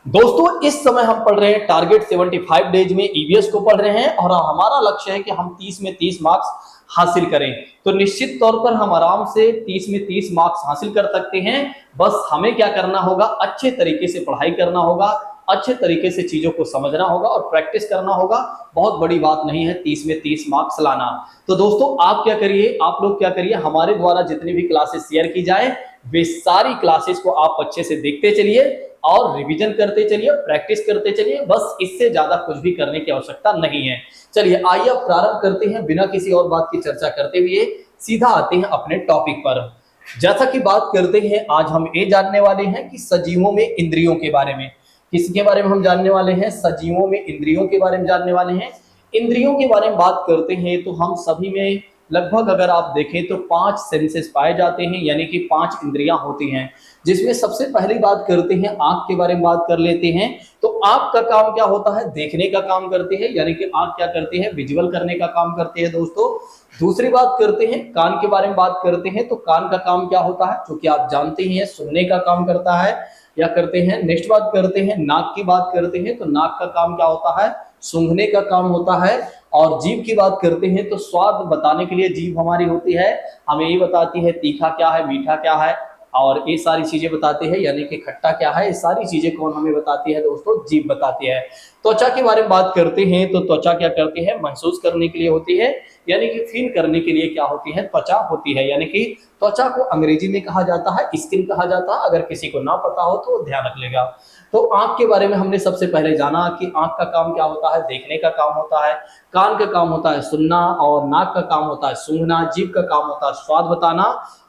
दोस्तों इस समय हम पढ़ रहे हैं टारगेट 75 डेज में ईवीएस को पढ़ रहे हैं और हमारा लक्ष्य है कि हम 30 में 30 मार्क्स हासिल करें। तो निश्चित तौर पर हम आराम से 30 में 30 मार्क्स हासिल कर सकते हैं। बस हमें क्या करना होगा, अच्छे तरीके से पढ़ाई करना होगा, अच्छे तरीके से चीजों को समझना होगा और प्रैक्टिस करना होगा। बहुत बड़ी बात नहीं है 30 में 30 मार्क्स लाना। तो दोस्तों आप क्या करिए, आप लोग क्या करिए, हमारे द्वारा जितनी भी क्लासेस शेयर की जाए वे सारी क्लासेस को आप अच्छे से देखते चलिए और रिवीजन करते चलिए, प्रैक्टिस करते चलिए। बस इससे ज्यादा कुछ भी करने की आवश्यकता नहीं है। चलिए आइए अब प्रारंभ करते हैं, बिना किसी और बात की चर्चा करते हुए सीधा आते हैं अपने टॉपिक पर। जैसा कि बात करते हैं, आज हम ये जानने वाले हैं कि सजीवों में इंद्रियों के बारे में। किसके बारे में हम जानने वाले हैं? सजीवों में इंद्रियों के बारे में जानने वाले हैं। इंद्रियों के बारे में बात करते हैं तो हम सभी में लगभग अगर आप देखें तो 5 सेंसेस पाए जाते हैं, यानी कि 5 इंद्रियां होती हैं। जिसमें सबसे पहली बात करते हैं आंख के बारे में बात कर लेते हैं। तो आंख का काम क्या होता है? देखने का काम करते हैं, यानी कि आंख क्या करती है? विजुअल करने का काम करती है दोस्तों। दूसरी बात करते हैं कान के बारे में बात करते हैं। तो कान का काम क्या होता है? जो कि आप जानते ही हैं, सुनने का काम करता है या करते हैं। नेक्स्ट बात करते हैं नाक की बात करते हैं। तो नाक का काम क्या होता है? सूंघने का काम होता है। और जीभ की बात करते हैं तो स्वाद बताने के लिए जीभ हमारी होती है, हमें ये बताती है तीखा क्या है, मीठा क्या है, और ये सारी चीजें बताते हैं, यानी कि खट्टा क्या है। ये सारी चीजें कौन हमें बताती है दोस्तों? जीभ बताती है। त्वचा के बारे में बात करते हैं तो त्वचा क्या करती है? महसूस करने के लिए होती है, यानी कि फील करने के लिए क्या होती है? त्वचा होती है। यानी कि त्वचा को अंग्रेजी में कहा जाता है स्किन कहा जाता है। अगर किसी को ना पता हो तो ध्यान रख लेगा। तो आंख के बारे में हमने सबसे पहले जाना कि आंख का काम क्या होता है? देखने का काम होता है। कान का काम होता है सुनना, और नाक का काम होता है सूंघना। जीभ का काम होता है स्वाद बताना,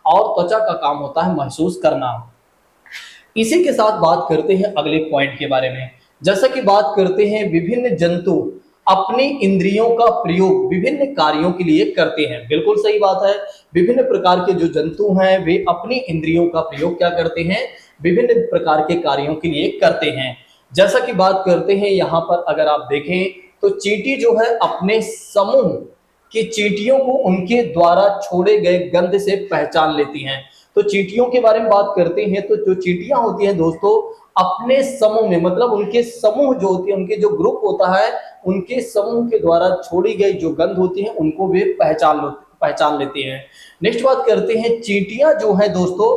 और त्वचा का काम होता है महसूस करना। इसी के साथ बात करते हैं अगले पॉइंट के बारे में। जैसा कि बात करते हैं विभिन्न जंतु अपनी इंद्रियों का प्रयोग विभिन्न कार्यों के लिए करते हैं। बिल्कुल सही बात है। विभिन्न प्रकार के जो जंतु हैं वे अपनी इंद्रियों का प्रयोग क्या करते हैं? विभिन्न प्रकार के कार्यों के लिए करते हैं। जैसा कि बात करते हैं यहाँ पर अगर आप देखें तो चींटी जो है अपने समूह की चींटियों को उनके द्वारा छोड़े गए गंध से पहचान लेती हैं। तो चींटियों के बारे में बात करते हैं तो जो चींटियां होती हैं दोस्तों अपने समूह में, मतलब उनके समूह जो होती है, उनके जो ग्रुप होता है, उनके समूह के द्वारा छोड़ी गई जो गंध होती है उनको वे पहचान लेती हैं। नेक्स्ट बात करते हैं चींटियां जो है दोस्तों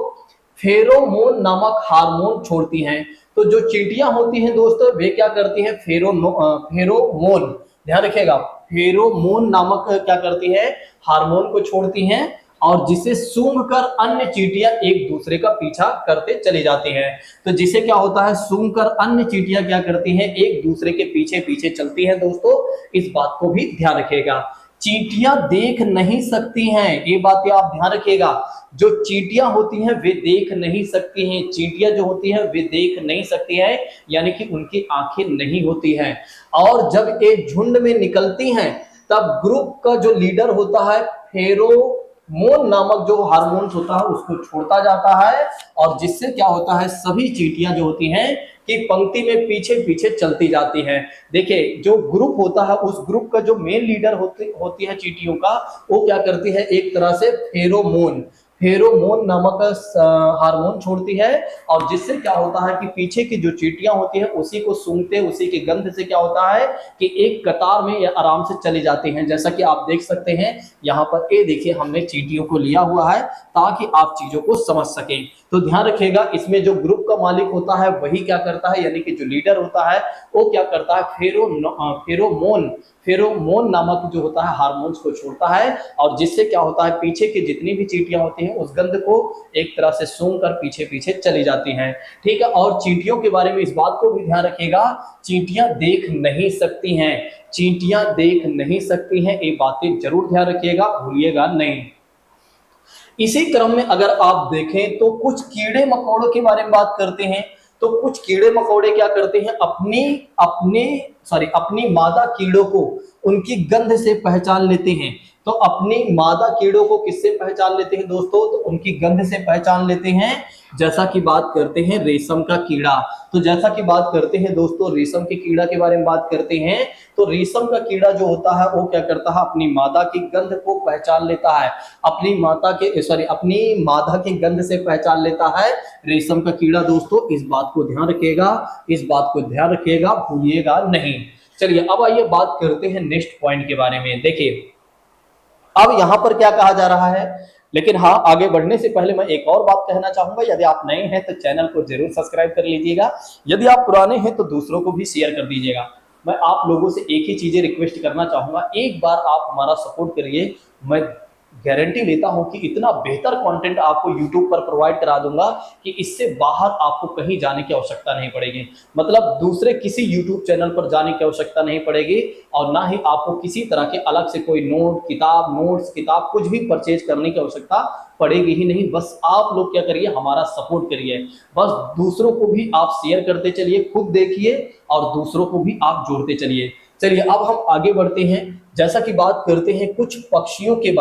फेरोमोन नामक हार्मोन छोड़ती हैं। तो जो चींटियां होती हैं दोस्तों वे क्या करती हैं? फेरोमोन, ध्यान रखिएगा, फेरोमोन नामक क्या करती है? हार्मोन को छोड़ती हैं, और जिसे सूंघकर अन्य चींटियां एक दूसरे का पीछा करते चली जाती हैं। तो जिसे क्या होता है? सूंघकर अन्य चींटियां क्या करती हैं? एक दूसरे के पीछे पीछे चलती हैं दोस्तों। इस बात को भी ध्यान रखिएगा। चींटियां देख नहीं सकती हैं, ये बात आप ध्यान रखिएगा। जो चींटियां होती हैं वे देख नहीं सकती हैं। चींटियां जो होती हैं वे देख नहीं सकती हैं, यानी कि उनकी आंखें नहीं होती हैं। और जब एक झुंड में निकलती हैं तब ग्रुप का जो लीडर होता है फेरोमोन नामक जो हार्मोन्स होता है उसको छोड़ता जाता है, और जिससे क्या होता है? सभी चींटियां जो होती हैं कि पंक्ति में पीछे पीछे चलती जाती हैं। देखिए जो ग्रुप होता है उस ग्रुप का जो मेन लीडर होती है चींटियों का, वो क्या करती है? एक तरह से फेरोमोन नामक हार्मोन छोड़ती है, और जिससे क्या होता है कि पीछे की जो चींटियां होती है उसी को सूंघते, उसी के गंध से क्या होता है कि एक कतार में ये आराम से चली जाती हैं। जैसा कि आप देख सकते हैं यहाँ पर, ये देखिए हमने चींटियों को लिया हुआ है ताकि आप चीजों को समझ सकें। तो ध्यान रखिएगा, इसमें जो ग्रुप का मालिक होता है वही क्या करता है, यानी कि जो लीडर होता है वो क्या करता है? फेरोमोन नामक जो होता है हार्मोन्स को छोड़ता है, और जिससे क्या होता है? पीछे की जितनी भी चींटियां होती हैं उस गंध को एक तरह से सूंघ कर पीछे पीछे चली जाती हैं। ठीक है। और चींटियों के बारे में इस बात को भी ध्यान रखिएगा, चींटियां देख नहीं सकती हैं। चींटियां देख नहीं सकती हैं, ये बातें जरूर ध्यान रखिएगा, भूलिएगा नहीं। इसी क्रम में अगर आप देखें तो कुछ कीड़े मकोड़ों के बारे में बात करते हैं। तो कुछ कीड़े मकोड़े क्या करते हैं? अपनी मादा कीड़ों को उनकी गंध से पहचान लेते हैं। तो अपनी मादा कीड़ों को किससे पहचान लेते हैं दोस्तों? तो उनकी गंध से पहचान लेते हैं। जैसा कि बात करते हैं रेशम का कीड़ा, तो जैसा कि बात करते हैं दोस्तों रेशम के कीड़ा के बारे में बात करते हैं, तो रेशम का कीड़ा जो होता है वो क्या करता है, अपनी मादा की गंध को पहचान लेता है, अपनी मादा की गंध से पहचान लेता है रेशम का कीड़ा। दोस्तों इस बात को ध्यान रखिएगा, इस बात को ध्यान रखिएगा, भूलिएगा नहीं। चलिए अब आइए बात करते हैं नेक्स्ट पॉइंट के बारे में। देखिए अब यहां पर क्या कहा जा रहा है, लेकिन हाँ आगे बढ़ने से पहले मैं एक और बात कहना चाहूंगा। यदि आप नए हैं तो चैनल को जरूर सब्सक्राइब कर लीजिएगा, यदि आप पुराने हैं तो दूसरों को भी शेयर कर दीजिएगा। मैं आप लोगों से एक ही चीजें रिक्वेस्ट करना चाहूंगा, एक बार आप हमारा सपोर्ट करिए। मैं गारंटी लेता हूं कि इतना बेहतर कंटेंट आपको YouTube पर प्रोवाइड करा दूंगा कि इससे बाहर आपको कहीं जाने की आवश्यकता नहीं पड़ेगी, मतलब दूसरे किसी YouTube चैनल पर जाने की आवश्यकता नहीं पड़ेगी, और ना ही आपको किसी तरह के अलग से कोई नोट्स किताब कुछ भी परचेज करने की आवश्यकता पड़ेगी ही नहीं। बस आप लोग क्या करिए, हमारा सपोर्ट करिए, बस दूसरों को भी आप शेयर करते चलिए, खुद देखिए और दूसरों को भी आप जोड़ते चलिए। चलिए अब हम आगे बढ़ते हैं। जैसा कि बात करते हैं कुछ पक्षियों के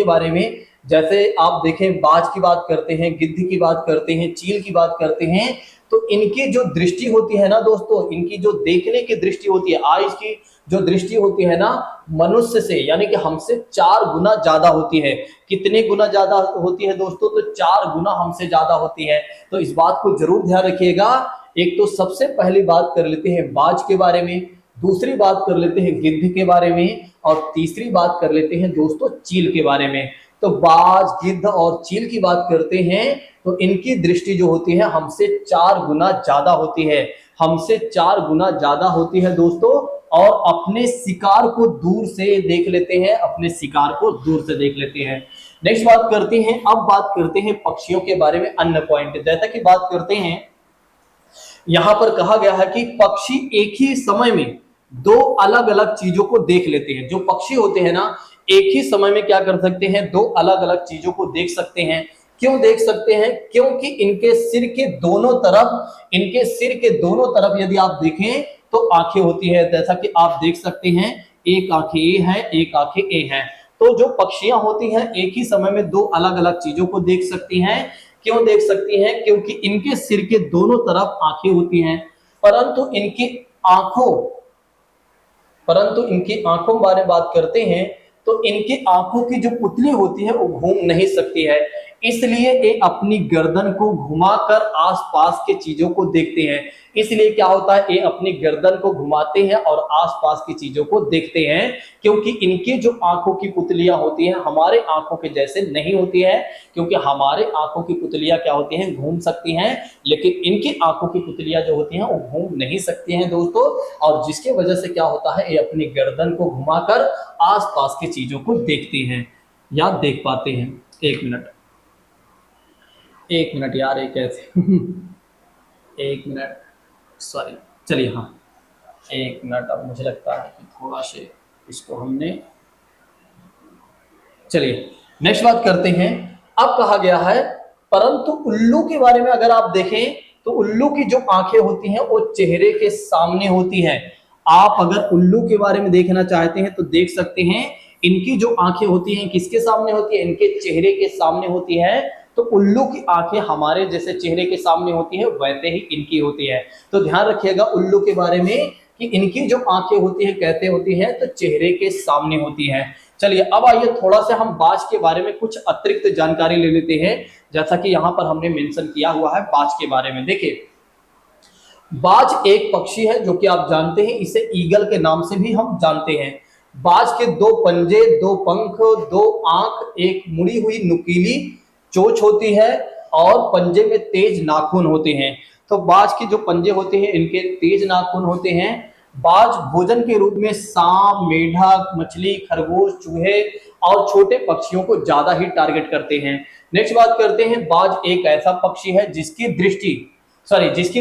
बारे में, जैसे आप देखें बाज की बात करते हैं, गिद्ध की बात करते हैं, चील की बात करते हैं, तो इनकी जो दृष्टि होती है ना दोस्तों, इनकी जो देखने की दृष्टि होती है, आइज की जो दृष्टि होती है ना, मनुष्य से यानी कि हमसे 4 गुना ज्यादा होती है। कितने गुना ज्यादा होती है दोस्तों? तो 4 गुना हमसे ज्यादा होती है। तो इस बात को जरूर ध्यान रखिएगा। एक तो सबसे पहली बात कर लेते हैं बाज के बारे में, दूसरी बात कर लेते हैं गिद्ध के बारे में, और तीसरी बात कर लेते हैं दोस्तों चील के बारे में। तो बाज, गिद्ध और चील की बात करते हैं तो इनकी दृष्टि जो होती है हमसे 4 गुना ज्यादा होती है, हमसे 4 गुना ज्यादा होती है दोस्तों, और अपने शिकार को दूर से देख लेते हैं, अपने शिकार को दूर से देख लेते हैं। नेक्स्ट बात करते हैं, अब बात करते हैं पक्षियों के बारे में अन्य पॉइंट। जैसा कि बात करते हैं, यहां पर कहा गया है कि पक्षी एक ही समय में 2 अलग अलग चीजों को देख लेते हैं। जो पक्षी होते हैं ना, एक ही समय में क्या कर सकते हैं, 2 अलग अलग चीजों को देख सकते हैं। क्यों देख सकते हैं? क्योंकि इनके सिर के दोनों तरफ यदि आप देखें तो आंखें होती है। जैसा कि आप देख सकते हैं, एक आंखें ए है, एक आंखें ए है। तो जो पक्षियां होती हैं एक ही समय में 2 अलग अलग चीजों को देख सकती हैं। क्यों देख सकती हैं? क्योंकि इनके सिर के दोनों तरफ आंखें होती हैं, परंतु इनकी आंखों बारे में बात करते हैं तो इनकी आंखों की जो पुतली होती है वो घूम नहीं सकती है, इसलिए ये अपनी गर्दन को घुमाकर आसपास के चीजों को देखते हैं। इसलिए क्या होता है, ये अपनी गर्दन को घुमाते हैं और आसपास की चीजों को देखते हैं, क्योंकि इनकी जो आंखों की पुतलियां होती हैं हमारे आंखों के जैसे नहीं होती है। क्योंकि हमारे आंखों की पुतलियां क्या होती हैं, घूम सकती हैं, लेकिन इनकी आंखों की पुतलियां जो होती हैं वो घूम नहीं सकती हैं दोस्तों, और जिसके वजह से क्या होता है, ये अपनी गर्दन को घुमाकर आसपास की चीजों को देखते हैं या देख पाते हैं। एक मिनट यार, एक ऐसे एक मिनट, सॉरी, चलिए हाँ, एक मिनट। अब मुझे लगता है कि थोड़ा से इसको हमने, चलिए नेक्स्ट बात करते हैं। अब कहा गया है, परंतु उल्लू के बारे में अगर आप देखें तो उल्लू की जो आंखें होती हैं वो चेहरे के सामने होती है। आप अगर उल्लू के बारे में देखना चाहते हैं तो देख सकते हैं, इनकी जो आंखें होती हैं किसके सामने होती है, इनके चेहरे के सामने होती है। तो उल्लू की आंखें हमारे जैसे चेहरे के सामने होती है, वैसे ही इनकी होती है। तो ध्यान रखिएगा उल्लू के बारे में कि इनकी जो आंखें होती है कैसे होती है, तो चेहरे के सामने होती है। चलिए अब आइए थोड़ा सा हम बाज के बारे में कुछ अतिरिक्त जानकारी ले लेते हैं। जैसा कि यहाँ पर हमने मेंशन किया हुआ है बाज के बारे में। देखिए बाज एक पक्षी है जो कि आप जानते हैं, इसे ईगल के नाम से भी हम जानते हैं। बाज के 2 पंजे, 2 पंख, 2 आंख, एक मुड़ी हुई नुकीली चोंच होती है और पंजे में तेज नाखून होते हैं। तो बाज के जो पंजे होते हैं इनके तेज नाखून होते हैं। बाज भोजन के रूप में सांप, मेढक, मछली, खरगोश, चूहे और छोटे पक्षियों को ज्यादा ही टारगेट करते हैं। नेक्स्ट बात करते हैं, बाज एक ऐसा पक्षी है जिसकी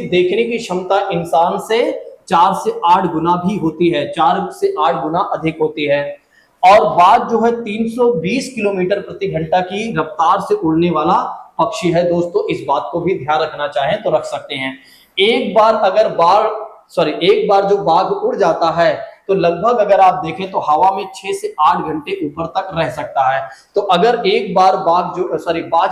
देखने की क्षमता इंसान से 4 से 8 गुना भी होती है, 4 से 8 गुना अधिक होती है। और बाज जो है 320 किलोमीटर प्रति घंटा की रफ्तार से उड़ने वाला पक्षी है दोस्तों। इस बात को भी ध्यान रखना चाहें तो रख सकते हैं। एक बार जो बाघ उड़ जाता है तो लगभग अगर आप देखें तो हवा में 6 से 8 घंटे ऊपर तक रह सकता है। तो अगर एक बार बाज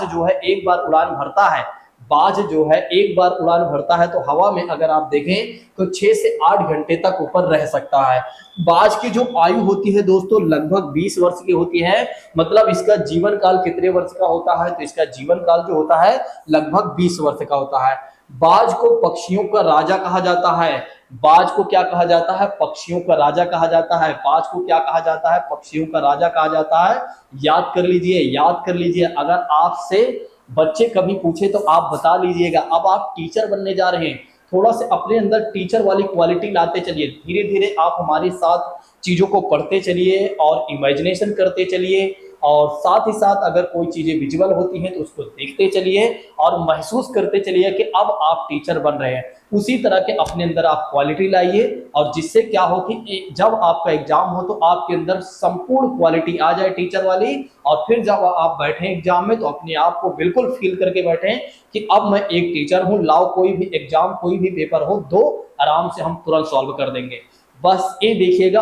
जो है एक बार उड़ान भरता है, बाज जो है एक बार उड़ान भरता है तो हवा में अगर आप देखें तो 6 से 8 घंटे तक ऊपर रह सकता है। बाज की जो आयु होती है दोस्तों लगभग 20 वर्ष की होती है। मतलब इसका जीवन काल कितने वर्ष का होता है, तो इसका जीवन काल जो होता है लगभग 20 वर्ष का होता है। बाज को पक्षियों का राजा कहा जाता है। बाज को क्या कहा जाता है, पक्षियों का राजा कहा जाता है। बाज को क्या कहा जाता है, पक्षियों का राजा कहा जाता है। याद कर लीजिए, याद कर लीजिए। अगर आपसे बच्चे कभी पूछे तो आप बता लीजिएगा। अब आप टीचर बनने जा रहे हैं, थोड़ा से अपने अंदर टीचर वाली क्वालिटी लाते चलिए। धीरे धीरे आप हमारे साथ चीजों को पढ़ते चलिए और इमेजिनेशन करते चलिए, और साथ ही साथ अगर कोई चीजें विजुअल होती हैं तो उसको देखते चलिए और महसूस करते चलिए कि अब आप टीचर बन रहे हैं। उसी तरह के अपने अंदर आप क्वालिटी लाइए, और जिससे क्या हो कि जब आपका एग्जाम हो तो आपके अंदर संपूर्ण क्वालिटी आ जाए टीचर वाली, और फिर जब आप बैठे एग्जाम में तो अपने आप को बिल्कुल फील करके बैठे कि अब मैं एक टीचर हूं। लाओ कोई भी एग्जाम, कोई भी पेपर हो, दो आराम से हम तुरंत सॉल्व कर देंगे। बस ये देखिएगा,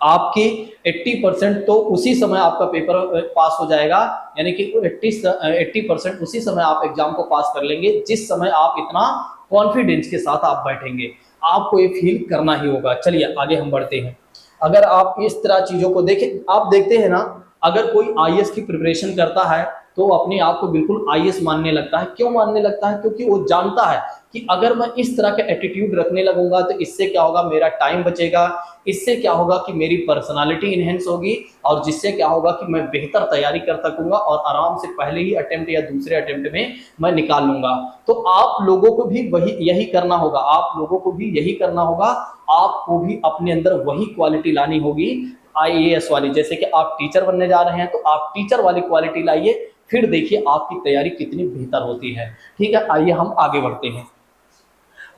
आपकी 80% तो उसी समय आपका पेपर पास हो जाएगा, यानी कि 80% उसी समय आप एग्जाम को पास कर लेंगे जिस समय आप इतना कॉन्फिडेंस के साथ आप बैठेंगे। आपको ये फील करना ही होगा। चलिए आगे हम बढ़ते हैं। अगर आप इस तरह चीजों को देखें, आप देखते हैं ना, अगर कोई आईएएस की प्रिपरेशन करता है तो अपने आप को बिल्कुल आईएएस मानने लगता है। क्यों मानने लगता है? क्योंकि वो जानता है कि अगर मैं इस तरह का एटीट्यूड रखने लगूंगा तो इससे क्या होगा, मेरा टाइम बचेगा, इससे क्या होगा कि मेरी पर्सनालिटी इनहेंस होगी, और जिससे क्या होगा कि मैं बेहतर तैयारी कर सकूंगा और आराम से पहले ही अटेम्प्ट या दूसरे अटेम्प्ट में मैं निकाल लूंगा। तो आप लोगों को भी यही करना होगा, आप लोगों को भी यही करना होगा। आपको भी अपने अंदर वही क्वालिटी लानी होगी आईएएस वाली। जैसे कि आप टीचर बनने जा रहे हैं तो आप टीचर वाली क्वालिटी लाइए, फिर देखिए आपकी तैयारी कितनी बेहतर होती है। ठीक है, आइए हम आगे बढ़ते हैं।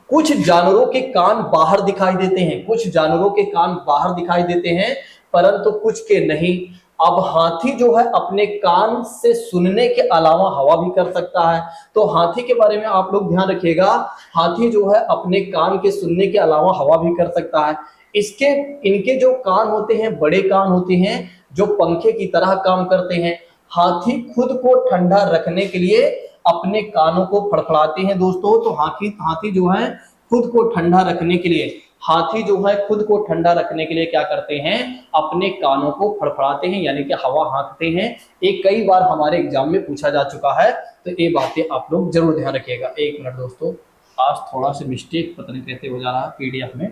कुछ जानवरों के कान बाहर दिखाई देते हैं, कुछ जानवरों के कान बाहर दिखाई देते हैं, परंतु कुछ के नहीं। अब हाथी जो है अपने कान से सुनने के अलावा हवा भी कर सकता है। तो हाथी के बारे में आप लोग ध्यान रखिएगा, हाथी जो है अपने कान के सुनने के अलावा हवा भी कर सकता है। इनके जो कान होते हैं बड़े कान होते हैं जो पंखे की तरह काम करते हैं। हाथी खुद को ठंडा रखने के लिए अपने कानों को फड़फड़ाते हैं दोस्तों। तो हाथी जो है खुद को ठंडा रखने के लिए, हाथी जो है खुद को ठंडा रखने के लिए क्या करते हैं, अपने कानों को फड़फड़ाते हैं, यानी कि हवा हाँकते हैं। ये कई बार हमारे एग्जाम में पूछा जा चुका है, तो ये बातें आप लोग जरूर ध्यान रखिएगा। एक मिनट दोस्तों, आज थोड़ा सा मिस्टेक पता नहीं कैसे हो जा रहा है पीडीएफ में।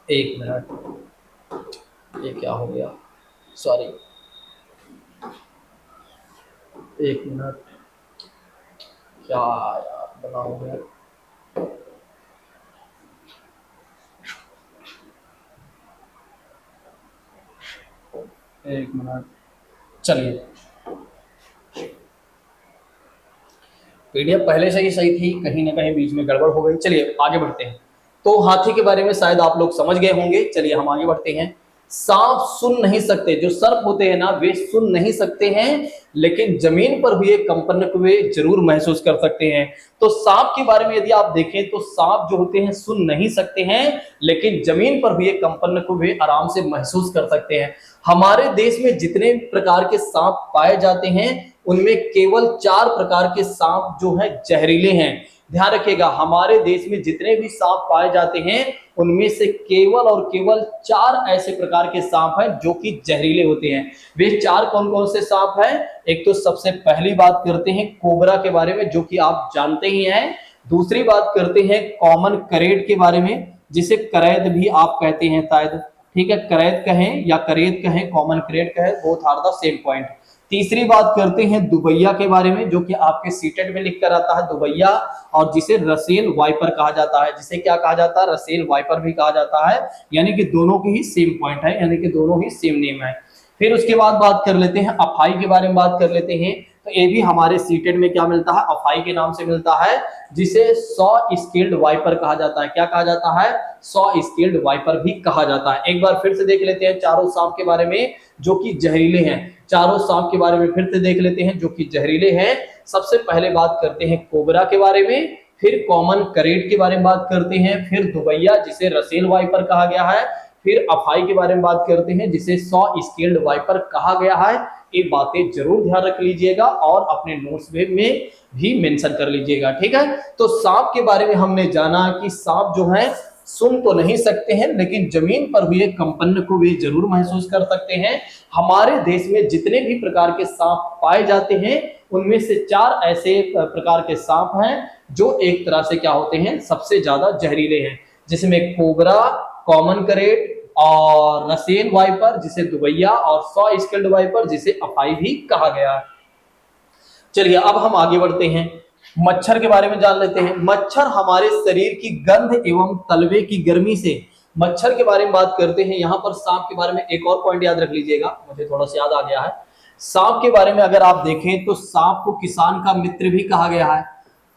एक मिनट, ये क्या हो गया, सॉरी, एक मिनट, क्या यार बना हो गया। एक मिनट, चलिए, पीडीएफ पहले से ही सही थी, कहीं ना कहीं बीच में गड़बड़ हो गई। चलिए आगे बढ़ते हैं। तो हाथी के बारे में शायद आप लोग समझ गए होंगे। चलिए हम आगे बढ़ते हैं। सांप सुन नहीं सकते, जो सर्प होते हैं ना वे सुन नहीं सकते हैं, लेकिन जमीन पर भी एक कंपन को वे जरूर महसूस कर सकते हैं। तो सांप के बारे में यदि आप देखें तो सांप जो होते हैं सुन नहीं सकते हैं, लेकिन जमीन पर भी एक कंपन को वे आराम से महसूस कर सकते हैं। हमारे देश में जितने प्रकार के सांप पाए जाते हैं उनमें केवल 4 प्रकार के सांप जो हैं जहरीले हैं। ध्यान रखिएगा, हमारे देश में जितने भी सांप पाए जाते हैं उनमें से केवल और केवल 4 ऐसे प्रकार के सांप हैं जो कि जहरीले होते हैं। वे 4 कौन कौन से सांप हैं? एक तो सबसे पहली बात करते हैं कोबरा के बारे में, जो कि आप जानते ही हैं। दूसरी बात करते हैं कॉमन करेट के बारे में, जिसे करैद भी आप कहते हैं शायद। ठीक है, करैद कहें या करेद कहें, कॉमन करेट कहें, both are the same point. तीसरी बात करते हैं दुबैया के बारे में, जो कि आपके सीटेट में लिख कर आता है दुबैया, और जिसे रसेल वाइपर कहा जाता है। जिसे क्या कहा जाता है? रसेल वाइपर भी कहा जाता है, यानी कि दोनों की ही सेम पॉइंट है, यानी कि दोनों ही सेम नेम है। फिर उसके बाद बात कर लेते हैं अफाई के बारे में बात कर लेते हैं। तो ये भी हमारे सीटेट में क्या मिलता है? अफाई के नाम से मिलता है, जिसे 100 स्केल्ड वाइपर कहा जाता है। क्या कहा जाता है? 100 स्केल्ड वाइपर भी कहा जाता है। एक बार फिर से देख लेते हैं चारों सांप के बारे में जो कि जहरीले हैं। चारों सांप के बारे में फिर से देख लेते हैं जो कि जहरीले हैं। सबसे पहले बात करते हैं कोबरा के बारे में, फिर कॉमन करेट के बारे में बात करते हैं, फिर दुबैया जिसे रसेल वाइपर कहा गया है, फिर अफाई के बारे में बात करते हैं जिसे सॉ स्केल्ड वाइपर कहा गया है। ये बातें जरूर ध्यान रख लीजिएगा और अपने नोट्स में भी मेंशन कर लीजिएगा, ठीक है। तो सांप के बारे में हमने जाना कि सांप जो है सुन तो नहीं सकते हैं लेकिन जमीन पर हुए कंपन को भी जरूर महसूस कर सकते हैं। हमारे देश में जितने भी प्रकार के सांप पाए जाते हैं उनमें से 4 ऐसे प्रकार के सांप हैं जो एक तरह से क्या होते हैं, सबसे ज्यादा जहरीले हैं, जिसमें कोबरा, कॉमन करेट और रसेल वाइपर जिसे दुबैया और सॉ स्केल्ड वाइपर जिसे अफाई भी कहा गया है। चलिए अब हम आगे बढ़ते हैं, मच्छर के बारे में जान लेते हैं। मच्छर हमारे शरीर की गंध एवं तलवे की गर्मी से, मच्छर के बारे में बात करते हैं। यहाँ पर सांप के बारे में एक और पॉइंट याद रख लीजिएगा, मुझे थोड़ा सा याद आ गया है। सांप के बारे में अगर आप देखें तो सांप को किसान का मित्र भी कहा गया है।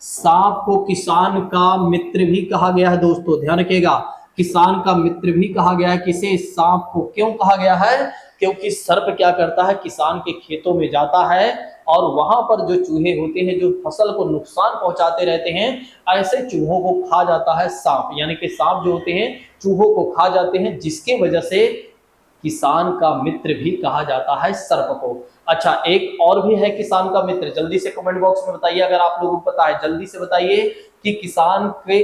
सांप को किसान का मित्र भी कहा गया है दोस्तों, ध्यान रखिएगा, किसान का मित्र भी कहा गया है। किसे? सांप को। क्यों कहा गया है? क्योंकि सर्प क्या करता है, किसान के खेतों में जाता है और वहां पर जो चूहे होते हैं जो फसल को नुकसान पहुंचाते रहते हैं, ऐसे चूहों को खा जाता है सांप। यानी कि सांप जो होते हैं चूहों को खा जाते हैं, जिसके वजह से किसान का मित्र भी कहा जाता है सर्प को। अच्छा, एक और भी है किसान का मित्र, जल्दी से कमेंट बॉक्स में बताइए अगर आप लोगों को पता है, जल्दी से बताइए कि किसान के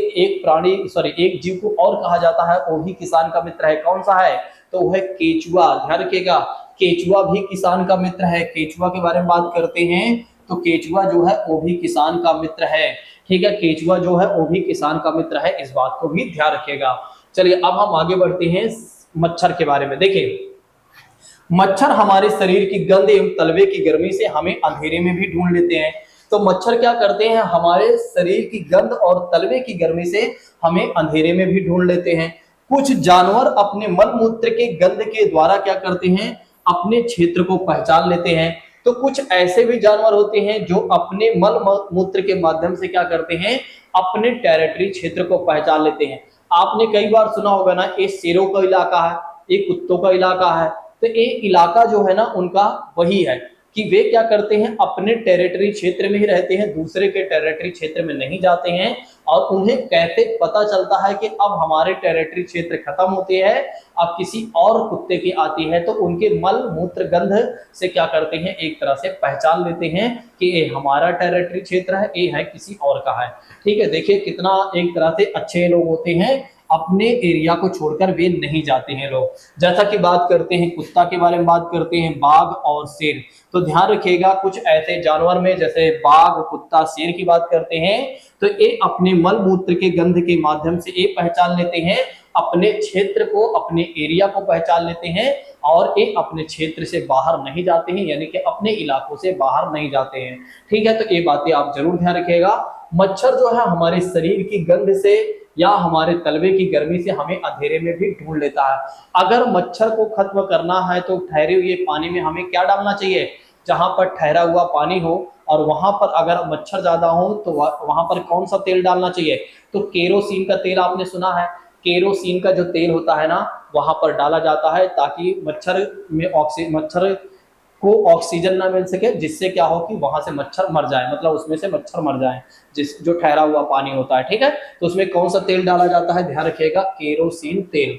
एक जीव को और कहा जाता है, वो भी किसान का मित्र है, कौन सा है? तो वो है केचुआ। ध्यान रखिएगा, केचुआ भी किसान का मित्र है। केचुआ के बारे में बात करते हैं तो केचुआ जो है वो भी किसान का मित्र है, ठीक है। केचुआ जो है वो भी किसान का मित्र है, इस बात को भी ध्यान रखिएगा। चलिए अब हम आगे बढ़ते हैं मच्छर के बारे में। देखिए, मच्छर हमारे शरीर की गंध एवं तलवे की गर्मी से हमें अंधेरे में भी ढूंढ लेते हैं। तो मच्छर क्या करते हैं, हमारे शरीर की गंध और तलवे की गर्मी से हमें अंधेरे में भी ढूंढ लेते हैं। कुछ जानवर अपने मल मूत्र के गंध के द्वारा क्या करते हैं, अपने क्षेत्र को पहचान लेते हैं। तो कुछ ऐसे भी जानवर होते हैं जो अपने मल मूत्र के माध्यम से क्या करते हैं, अपने टेरिटरी क्षेत्र को पहचान लेते हैं। आपने कई बार सुना होगा ना, ये शेरों का इलाका है, ये कुत्तों का इलाका है। तो ये इलाका जो है ना उनका वही है कि वे क्या करते हैं, अपने टेरिटरी क्षेत्र में ही रहते हैं, दूसरे के टेरिटरी क्षेत्र में नहीं जाते हैं। और उन्हें कैसे पता चलता है कि अब हमारे टेरिटरी क्षेत्र खत्म होते हैं, अब किसी और कुत्ते की आती है, तो उनके मल मूत्र गंध से क्या करते हैं, एक तरह से पहचान लेते हैं कि ये हमारा टेरिटरी क्षेत्र है, ये है किसी और का है, ठीक है। देखिए कितना एक तरह से अच्छे लोग होते हैं, अपने एरिया को छोड़कर वे नहीं जाते हैं लोग। जैसा कि बात करते हैं कुत्ता के बारे में, बात करते हैं बाघ और शेर। तो ध्यान रखिएगा, कुछ ऐसे जानवर में जैसे बाघ, कुत्ता, शेर की बात करते हैं तो ये अपने मल मूत्र के गंध के माध्यम से ये पहचान लेते हैं, अपने क्षेत्र को, अपने एरिया को पहचान लेते हैं और ये अपने क्षेत्र से बाहर नहीं जाते हैं, यानी कि अपने इलाकों से बाहर नहीं जाते हैं, ठीक है। तो ये बातें आप जरूर ध्यान रखिएगा। मच्छर जो है हमारे शरीर की गंध से या हमारे तलवे की गर्मी से हमें अंधेरे में भी ढूंढ लेता है। अगर मच्छर को खत्म करना है तो ठहरे हुए पानी में हमें क्या डालना चाहिए, जहां पर ठहरा हुआ पानी हो और वहां पर अगर मच्छर ज्यादा हो तो वहां पर कौन सा तेल डालना चाहिए, तो केरोसिन का तेल आपने सुना है, केरोसिन का जो तेल होता है ना वहां पर डाला जाता है ताकि मच्छर को ऑक्सीजन ना मिल सके, जिससे क्या हो कि वहां से मच्छर मर जाए, मतलब उसमें से मच्छर मर जाए, जिस जो ठहरा हुआ पानी होता है, ठीक है। तो उसमें कौन सा तेल डाला जाता है, ध्यान रखिएगा, केरोसिन तेल,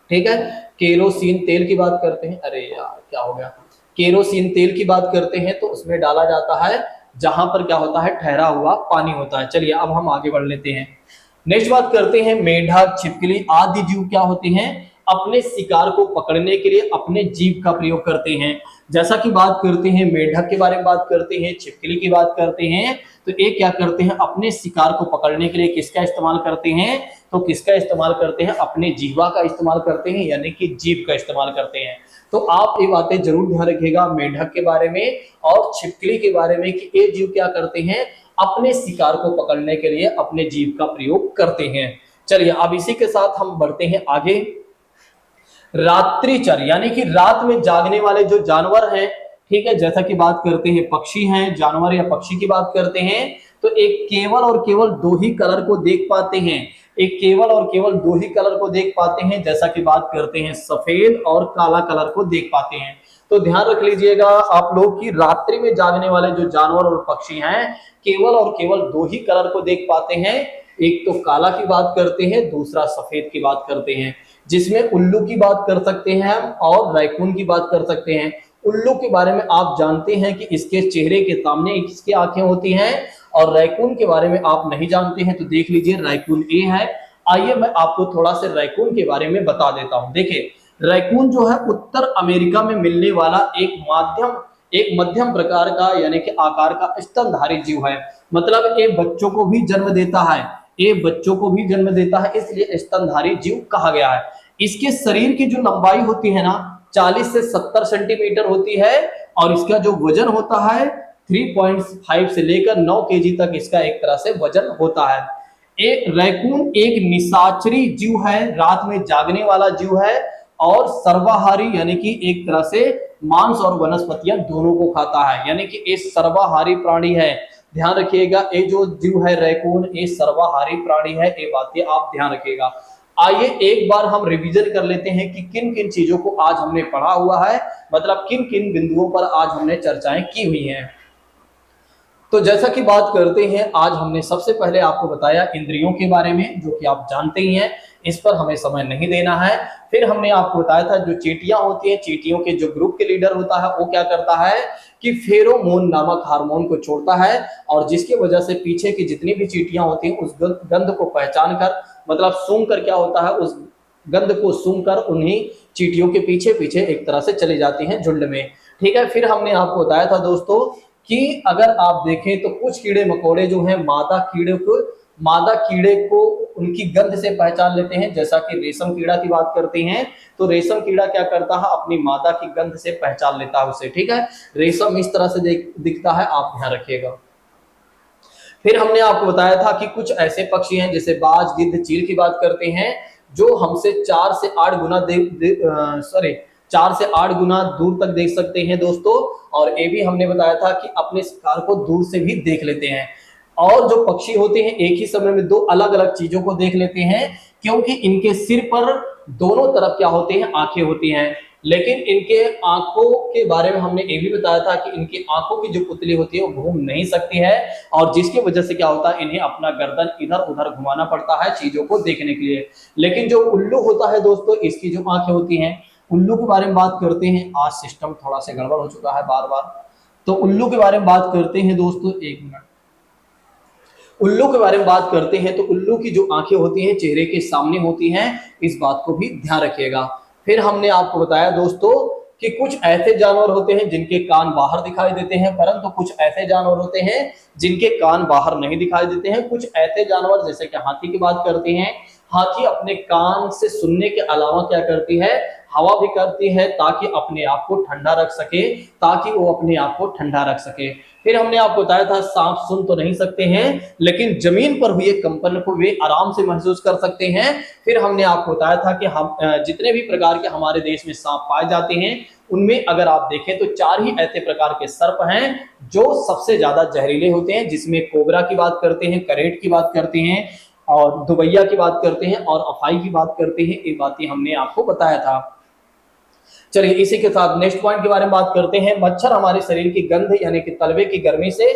ठीक है। केरोसिन तेल की बात करते हैं, अरे यार क्या हो गया, केरोसिन तेल की बात करते हैं तो उसमें डाला जाता है जहां पर क्या होता है, ठहरा हुआ पानी होता है। चलिए अब हम आगे बढ़ लेते हैं, नेक्स्ट बात करते हैं मेढक, छिपकली आदि जीव क्या होते हैं, अपने शिकार को पकड़ने के लिए अपने जीभ का प्रयोग करते हैं। जैसा कि बात करते हैं मेढक के बारे में, बात करते हैं छिपकली की बात करते हैं, तो ये क्या करते हैं, अपने शिकार को पकड़ने के लिए किसका इस्तेमाल करते हैं, तो किसका इस्तेमाल करते हैं, अपने जीवा का इस्तेमाल करते हैं, यानी कि जीभ का इस्तेमाल करते हैं। तो आप ये बातें जरूर ध्यान रखिएगा मेढक के बारे में और छिपकली के बारे में कि ये जीव क्या करते हैं, अपने शिकार को पकड़ने के लिए अपने जीभ का प्रयोग करते हैं। चलिए अब इसी के साथ हम बढ़ते हैं आगे। रात्रिचर यानी कि रात में जागने वाले जो जानवर हैं, ठीक है, जैसा कि बात करते हैं पक्षी हैं, जानवर या पक्षी की बात करते हैं, तो एक केवल और केवल 2 ही कलर को देख पाते हैं, एक केवल और केवल 2 ही कलर को देख पाते हैं, जैसा कि बात करते हैं सफेद और काला कलर को देख पाते हैं। तो ध्यान रख लीजिएगा आप लोग कि रात्रि में जागने वाले जो जानवर और पक्षी हैं केवल और केवल दो ही कलर को देख पाते हैं। एक तो काला की बात करते हैं, दूसरा सफेद की बात करते हैं, जिसमें उल्लू की बात कर सकते हैं हम और रैकून की बात कर सकते हैं। उल्लू के बारे में आप जानते हैं कि इसके चेहरे के सामने इसकी आंखें होती हैं, और रैकून के बारे में आप नहीं जानते हैं तो देख लीजिए रैकून ए है। आइए मैं आपको थोड़ा सा रैकून के बारे में बता देता हूं। देखिए रैकून जो है उत्तर अमेरिका में मिलने वाला एक मध्यम प्रकार का यानी कि आकार का स्तनधारी जीव है। मतलब ये बच्चों को भी जन्म देता है, ये बच्चों को भी जन्म देता है, इसलिए स्तनधारी जीव कहा गया है। इसके शरीर की जो लंबाई होती है ना 40 से 70 सेंटीमीटर होती है, और इसका जो वजन होता है 3.5 से लेकर 9 केजी तक इसका एक तरह से वजन होता है। एक रैकून एक निशाचरी जीव है, रात में जागने वाला जीव है, और सर्वाहारी यानी कि एक तरह से मांस और वनस्पतियां दोनों को खाता है, यानी कि ये सर्वाहारी प्राणी है। ध्यान रखिएगा ये जो जीव है रैकून ये सर्वाहारी प्राणी है, ये बातें आप ध्यान रखिएगा। आइए एक बार हम रिवीजन कर लेते हैं कि किन किन चीजों को आज हमने पढ़ा हुआ है, मतलब किन किन बिंदुओं पर आज हमने चर्चाएं की हुई हैं। तो जैसा कि बात करते हैं, आज हमने सबसे पहले आपको बताया इंद्रियों के बारे में, जो कि आप जानते ही हैं, इस पर हमें समय नहीं देना है। फिर हमने आपको बताया था जो चींटियां होती हैं, चींटियों के जो ग्रुप के लीडर होता है वो क्या करता है कि फेरोमोन नामक हार्मोन को छोड़ता है, और जिसकी वजह से पीछे की जितनी भी चींटियां होती हैं उस गंध को पहचान कर, मतलब सूंघ कर क्या होता है, उस गंध को सूंघ कर उन्हीं चींटियों के पीछे पीछे एक तरह से चली जाती हैं झुंड में। ठीक है, फिर हमने आपको बताया था दोस्तों कि अगर आप देखें तो कुछ कीड़े मकोड़े जो हैं मादा कीड़े को उनकी गंध से पहचान लेते हैं। जैसा कि रेशम कीड़ा की बात करते हैं तो रेशम कीड़ा क्या करता है, अपनी मादा की गंध से पहचान लेता है उसे। ठीक है, रेशम इस तरह से दिखता है, आप ध्यान रखिएगा। फिर हमने आपको बताया था कि कुछ ऐसे पक्षी हैं जैसे बाज, गिद्ध, चील की बात करते हैं जो हमसे 4 से 8 गुना 4 से 8 गुना दूर तक देख सकते हैं दोस्तों। और ये भी हमने बताया था कि अपने शिकार को दूर से भी देख लेते हैं। और जो पक्षी होते हैं एक ही समय में दो अलग अलग चीजों को देख लेते हैं, क्योंकि इनके सिर पर दोनों तरफ क्या होते हैं, आंखें होती हैं। लेकिन इनके आंखों के बारे में हमने ये भी बताया था कि इनकी आंखों की जो पुतली होती है वो घूम नहीं सकती है, और जिसकी वजह से क्या होता है, इन्हें अपना गर्दन इधर उधर घुमाना पड़ता है चीजों को देखने के लिए। लेकिन जो उल्लू होता है दोस्तों, इसकी जो आंखें होती हैं, उल्लू के बारे में बात करते हैं। आज सिस्टम थोड़ा सा गड़बड़ हो चुका है बार बार, तो उल्लू के बारे में बात करते हैं दोस्तों। एक मिनट, उल्लू के बारे में बात करते हैं तो उल्लू की जो आंखें होती हैं चेहरे के सामने होती हैं, इस बात को भी ध्यान रखिएगा। फिर हमने आपको बताया दोस्तों कि कुछ ऐसे जानवर होते हैं जिनके कान बाहर दिखाई देते हैं, परंतु कुछ ऐसे जानवर होते हैं जिनके कान बाहर नहीं दिखाई देते हैं। कुछ ऐसे जानवर जैसे कि हाथी की बात करते हैं, हाथी अपने कान से सुनने के अलावा क्या करती है, हवा भी करती है ताकि अपने आप को ठंडा रख सके, ताकि वो अपने आप को ठंडा रख सके। फिर हमने आपको बताया था सांप सुन तो नहीं सकते हैं, लेकिन जमीन पर हुए कंपन को वे आराम से महसूस कर सकते हैं। फिर हमने आपको बताया था कि हम जितने भी प्रकार के हमारे देश में सांप पाए जाते हैं उनमें अगर आप देखें तो 4 ही ऐसे प्रकार के सर्प हैं जो सबसे ज्यादा जहरीले होते हैं, जिसमें कोबरा की बात करते हैं, करेट की बात करते हैं, और दुबैया की बात करते हैं, और अफाई की बात करते हैं। ये बातें हमने आपको बताया था। चलिए इसी के साथ नेक्स्ट पॉइंट के बारे में बात करते हैं। मच्छर हमारे शरीर की गंध यानी कि तलवे की गर्मी से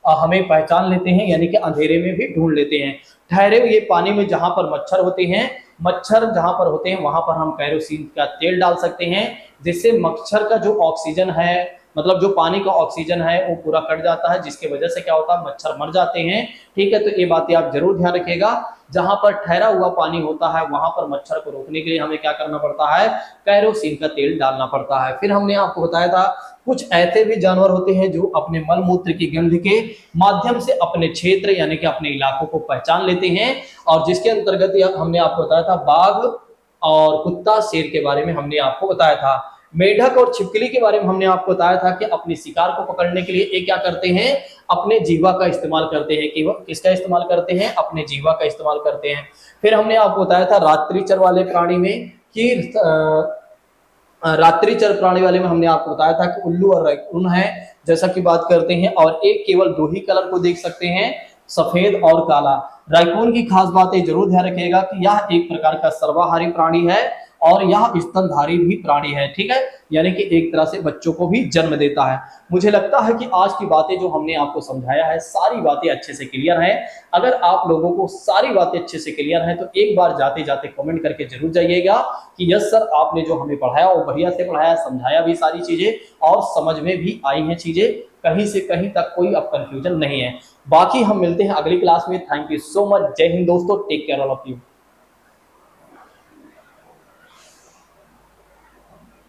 हमें पहचान लेते हैं, यानी कि अंधेरे में भी ढूंढ लेते हैं। ठहरे हुए पानी में जहां पर मच्छर होते हैं, मच्छर जहां पर होते हैं वहां पर हम कैरोसिन का तेल डाल सकते हैं, जिससे मच्छर का जो ऑक्सीजन है, मतलब जो पानी का ऑक्सीजन है वो पूरा कट जाता है, जिसकी वजह से क्या होता है, मच्छर मर जाते हैं। ठीक है, तो ये बातें आप जरूर ध्यान रखिएगा। जहां पर ठहरा हुआ पानी होता है वहां पर मच्छर को रोकने के लिए हमें क्या करना पड़ता है, कैरोसिन का तेल डालना पड़ता है। फिर हमने आपको बताया था कुछ ऐसे भी जानवर होते हैं जो अपने मल मूत्र की गंध के माध्यम से अपने क्षेत्र यानी कि अपने इलाकों को पहचान लेते हैं, और जिसके अंतर्गत हमने आपको बताया था बाघ और कुत्ता, शेर के बारे में हमने आपको बताया था। मेढक और छिपकली के बारे में हमने आपको बताया था कि अपने शिकार को पकड़ने के लिए ये क्या करते हैं, अपने जीवा का इस्तेमाल करते हैं। कि किसका इस्तेमाल करते हैं, अपने जीवा का इस्तेमाल करते हैं। फिर हमने आपको बताया था रात्रिचर वाले प्राणी में कि रात्रिचर प्राणी वाले में हमने आपको बताया था कि उल्लू और रैकून है, जैसा कि बात करते हैं, और एक केवल 2 ही कलर को देख सकते हैं, सफेद और काला। रैकून की खास बात है, जरूर ध्यान रखिएगा कि यह एक प्रकार का सर्वाहारी प्राणी है, और यह स्तनधारी भी प्राणी है, ठीक है, यानी कि एक तरह से बच्चों को भी जन्म देता है। मुझे लगता है कि आज की बातें जो हमने आपको समझाया है, सारी बातें अच्छे से क्लियर हैं। अगर आप लोगों को सारी बातें अच्छे से क्लियर हैं तो एक बार जाते जाते कमेंट करके जरूर जाइएगा कि यस सर, आपने जो हमें पढ़ाया वो बढ़िया से पढ़ाया, समझाया भी सारी चीजें और समझ में भी आई हैं चीजें, कहीं से कहीं तक कोई अब कंफ्यूजन नहीं है। बाकी हम मिलते हैं अगली क्लास में। Thank you so much. जय हिंद दोस्तों, take care all of you.